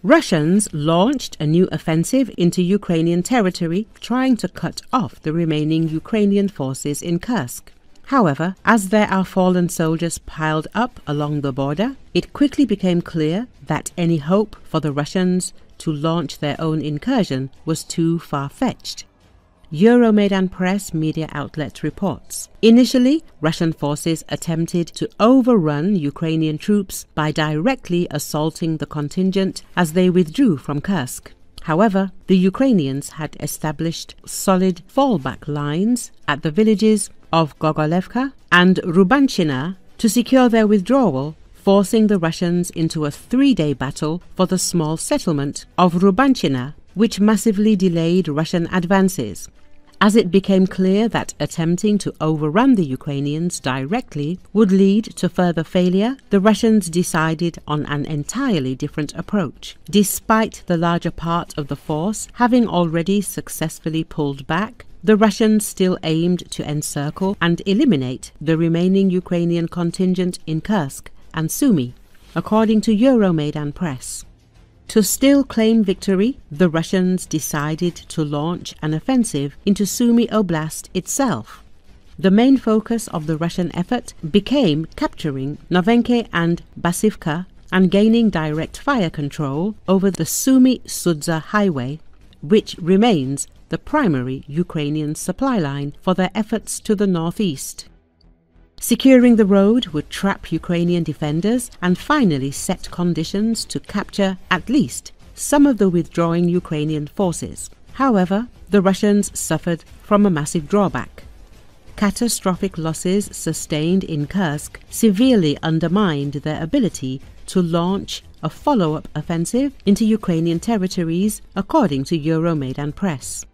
Russians launched a new offensive into Ukrainian territory, trying to cut off the remaining Ukrainian forces in Kursk. However, as there are fallen soldiers piled up along the border, it quickly became clear that any hope for the Russians to launch their own incursion was too far-fetched. Euromaidan Press media outlet reports. Initially, Russian forces attempted to overrun Ukrainian troops by directly assaulting the contingent as they withdrew from Kursk. However, the Ukrainians had established solid fallback lines at the villages of Gogolevka and Rubanshchina to secure their withdrawal, forcing the Russians into a 3-day battle for the small settlement of Rubanshchina, which massively delayed Russian advances. As it became clear that attempting to overrun the Ukrainians directly would lead to further failure, the Russians decided on an entirely different approach. Despite the larger part of the force having already successfully pulled back, the Russians still aimed to encircle and eliminate the remaining Ukrainian contingent in Kursk and Sumy, according to Euromaidan Press. To still claim victory, the Russians decided to launch an offensive into Sumy Oblast itself. The main focus of the Russian effort became capturing Novenke and Basivka and gaining direct fire control over the Sumy-Sudza highway, which remains the primary Ukrainian supply line for their efforts to the northeast. Securing the road would trap Ukrainian defenders and finally set conditions to capture at least some of the withdrawing Ukrainian forces. However, the Russians suffered from a massive drawback. Catastrophic losses sustained in Kursk severely undermined their ability to launch a follow-up offensive into Ukrainian territories, according to Euromaidan Press.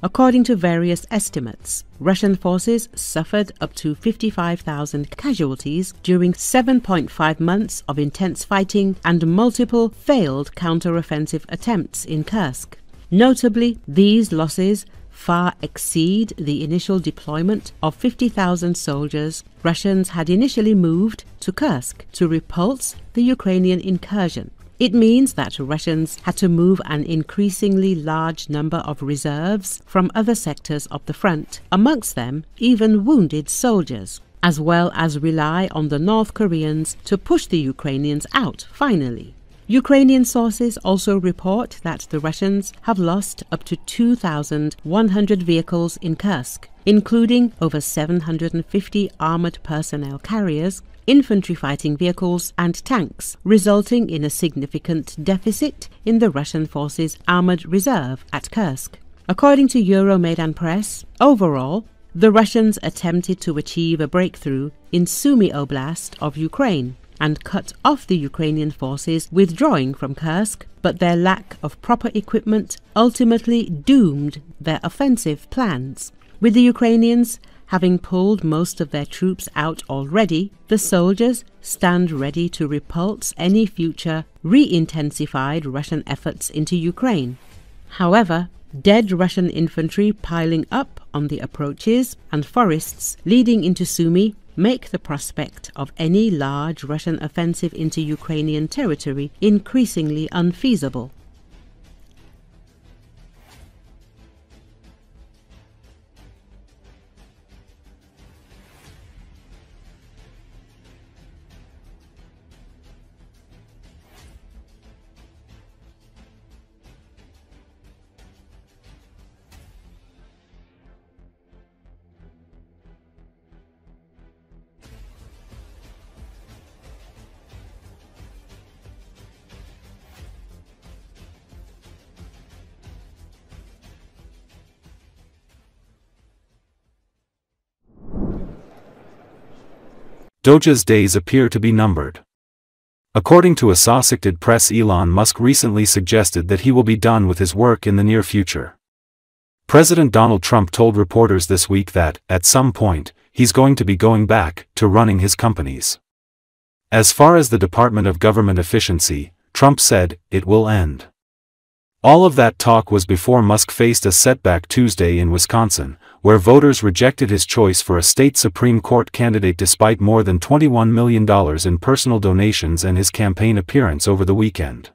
According to various estimates, Russian forces suffered up to 55,000 casualties during 7.5 months of intense fighting and multiple failed counter-offensive attempts in Kursk. Notably, these losses far exceed the initial deployment of 50,000 soldiers Russians had initially moved to Kursk to repulse the Ukrainian incursion. It means that Russians had to move an increasingly large number of reserves from other sectors of the front, amongst them even wounded soldiers, as well as rely on the North Koreans to push the Ukrainians out finally. Ukrainian sources also report that the Russians have lost up to 2,100 vehicles in Kursk, including over 750 armored personnel carriers, infantry fighting vehicles and tanks, resulting in a significant deficit in the Russian forces' armored reserve at Kursk. According to Euromaidan Press, overall, the Russians attempted to achieve a breakthrough in Sumy Oblast of Ukraine and cut off the Ukrainian forces withdrawing from Kursk, but their lack of proper equipment ultimately doomed their offensive plans. With the Ukrainians having pulled most of their troops out already, the soldiers stand ready to repulse any future re-intensified Russian efforts into Ukraine. However, dead Russian infantry piling up on the approaches and forests leading into Sumy make the prospect of any large Russian offensive into Ukrainian territory increasingly unfeasible. Doja's days appear to be numbered. According to Associated Press, Elon Musk recently suggested that he will be done with his work in the near future. President Donald Trump told reporters this week that, at some point, he's going to be going back to running his companies. As far as the Department of Government Efficiency, Trump said, it will end. All of that talk was before Musk faced a setback Tuesday in Wisconsin, where voters rejected his choice for a state Supreme Court candidate despite more than $21 million in personal donations and his campaign appearance over the weekend.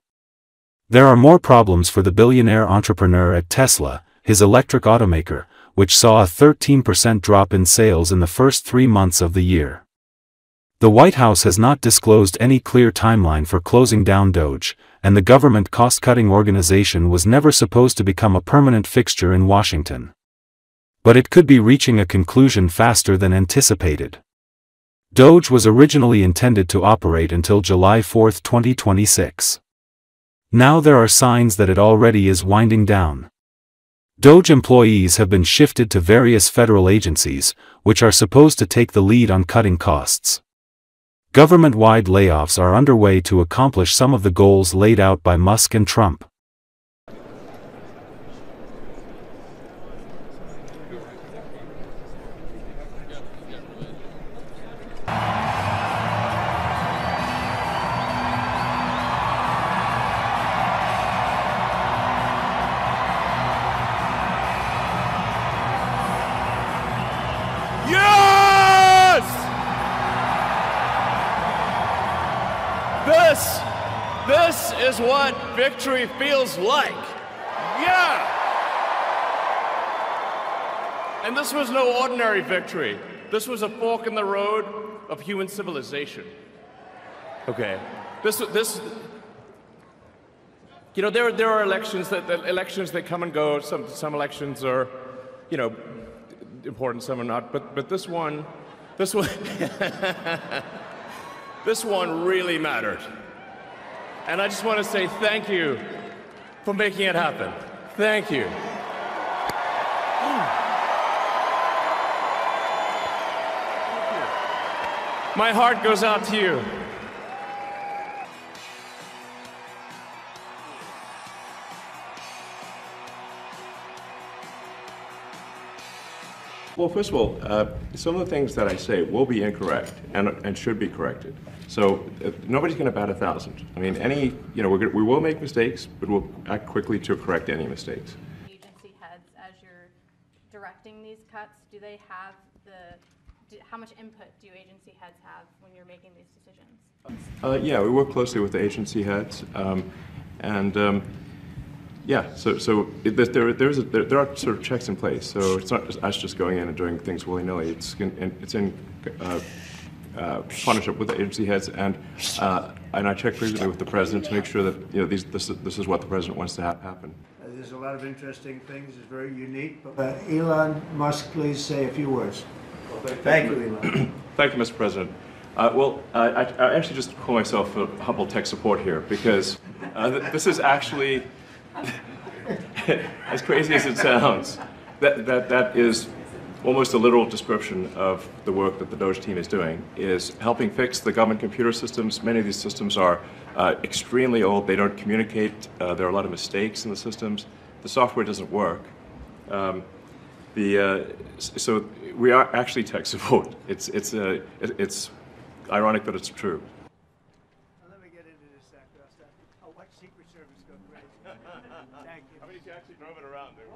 There are more problems for the billionaire entrepreneur at Tesla, his electric automaker, which saw a 13% drop in sales in the first 3 months of the year. The White House has not disclosed any clear timeline for closing down Doge, and the government cost-cutting organization was never supposed to become a permanent fixture in Washington. But it could be reaching a conclusion faster than anticipated. Doge was originally intended to operate until July 4, 2026. Now there are signs that it already is winding down. Doge employees have been shifted to various federal agencies, which are supposed to take the lead on cutting costs. Government-wide layoffs are underway to accomplish some of the goals laid out by Musk and Trump. This is what victory feels like. Yeah! And this was no ordinary victory. This was a fork in the road of human civilization. Okay. You know, there are elections that come and go. Some elections are, you know, important, some are not. But this one this one really mattered. And I just want to say thank you for making it happen. Thank you. My heart goes out to you. Well, first of all, some of the things that I say will be incorrect and should be corrected. So nobody's going to bat 1,000. I mean, we will make mistakes, but we'll act quickly to correct any mistakes. Agency heads, as you're directing these cuts, do they have how much input do agency heads have when you're making these decisions? Yeah, we work closely with the agency heads, yeah. So there are sort of checks in place. So it's not just us just going in and doing things willy-nilly. It's in partnership with the agency heads, and I check frequently with the president to make sure that this is what the president wants to happen. There's a lot of interesting things. It's very unique. Elon Musk, please say a few words. Thank you, Elon. Thank you, Mr. President. Well, I actually just call myself a humble tech support here because this is actually, as crazy as it sounds, that is almost a literal description of the work that the Doge team is doing, is helping fix the government computer systems. Many of these systems are extremely old. They don't communicate. There are a lot of mistakes in the systems. The software doesn't work. So we are actually tech support. It's ironic, but it's true. Now, let me get into this sector. I'll watch Secret Service go crazy. Thank you. I mean, you actually drove it around there.